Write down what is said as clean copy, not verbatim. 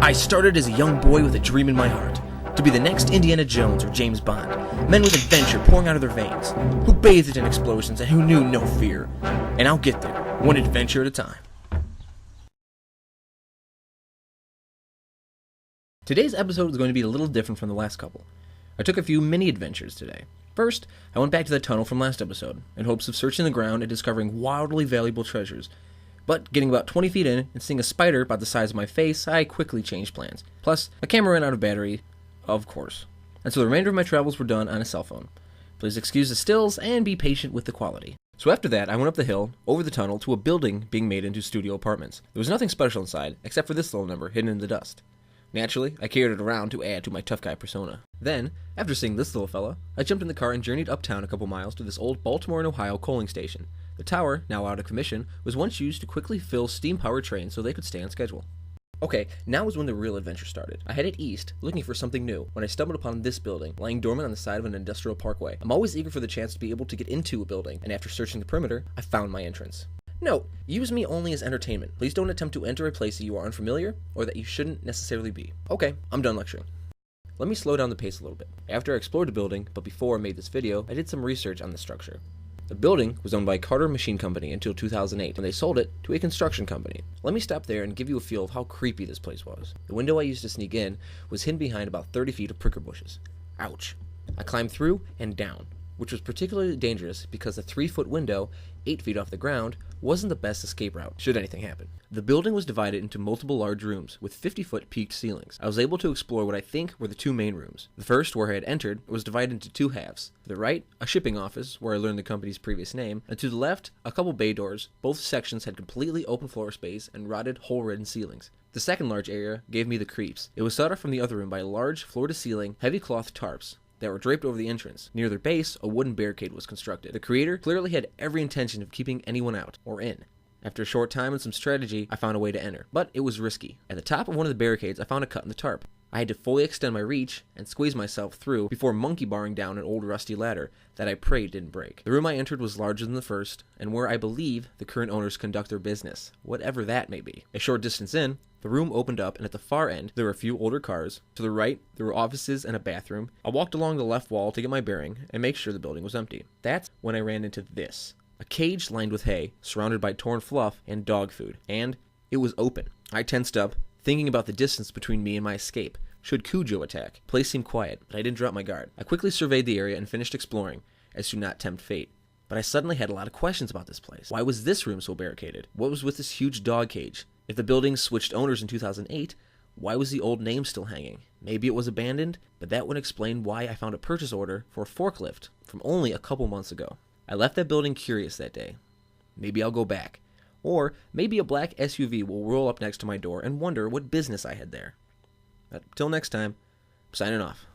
I started as a young boy with a dream in my heart, to be the next Indiana Jones or James Bond, men with adventure pouring out of their veins, who bathed in explosions and who knew no fear. And I'll get there, one adventure at a time. Today's episode is going to be a little different from the last couple. I took a few mini adventures today. First, I went back to the tunnel from last episode, in hopes of searching the ground and discovering wildly valuable treasures. But getting about 20 feet in and seeing a spider about the size of my face, I quickly changed plans. Plus, the camera ran out of battery, of course. And so the remainder of my travels were done on a cell phone. Please excuse the stills and be patient with the quality. So after that, I went up the hill, over the tunnel, to a building being made into studio apartments. There was nothing special inside, except for this little number hidden in the dust. Naturally, I carried it around to add to my tough guy persona. Then, after seeing this little fella, I jumped in the car and journeyed uptown a couple miles to this old Baltimore and Ohio coaling station. The tower, now out of commission, was once used to quickly fill steam-powered trains so they could stay on schedule. Okay, now is when the real adventure started. I headed east, looking for something new, when I stumbled upon this building, lying dormant on the side of an industrial parkway. I'm always eager for the chance to be able to get into a building, and after searching the perimeter, I found my entrance. Note, use me only as entertainment. Please don't attempt to enter a place that you are unfamiliar, or that you shouldn't necessarily be. Okay, I'm done lecturing. Let me slow down the pace a little bit. After I explored the building, but before I made this video, I did some research on the structure. The building was owned by Carter Machine Company until 2008, when they sold it to a construction company. Let me stop there and give you a feel of how creepy this place was. The window I used to sneak in was hidden behind about 30 feet of prickle bushes. Ouch. I climbed through and down, which was particularly dangerous because the 3-foot window, 8 feet off the ground, wasn't the best escape route, should anything happen. The building was divided into multiple large rooms with 50-foot peaked ceilings. I was able to explore what I think were the two main rooms. The first, where I had entered, was divided into two halves. To the right, a shipping office, where I learned the company's previous name, and to the left, a couple bay doors. Both sections had completely open floor space and rotted, hole-ridden ceilings. The second large area gave me the creeps. It was set off from the other room by large, floor-to-ceiling, heavy cloth tarps that were draped over the entrance. Near their base, a wooden barricade was constructed. The creator clearly had every intention of keeping anyone out, or in. After a short time and some strategy, I found a way to enter, but it was risky. At the top of one of the barricades, I found a cut in the tarp. I had to fully extend my reach and squeeze myself through before monkey barring down an old rusty ladder that I prayed didn't break. The room I entered was larger than the first, and where I believe the current owners conduct their business, whatever that may be. A short distance in, the room opened up, and at the far end, there were a few older cars. To the right, there were offices and a bathroom. I walked along the left wall to get my bearing and make sure the building was empty. That's when I ran into this. A cage lined with hay, surrounded by torn fluff and dog food. And it was open. I tensed up, thinking about the distance between me and my escape. Should Cujo attack? The place seemed quiet, but I didn't drop my guard. I quickly surveyed the area and finished exploring, as to not tempt fate. But I suddenly had a lot of questions about this place. Why was this room so barricaded? What was with this huge dog cage? If the building switched owners in 2008, why was the old name still hanging? Maybe it was abandoned, but that would explain why I found a purchase order for a forklift from only a couple months ago. I left that building curious that day. Maybe I'll go back. Or maybe a black SUV will roll up next to my door and wonder what business I had there. But till next time, I'm signing off.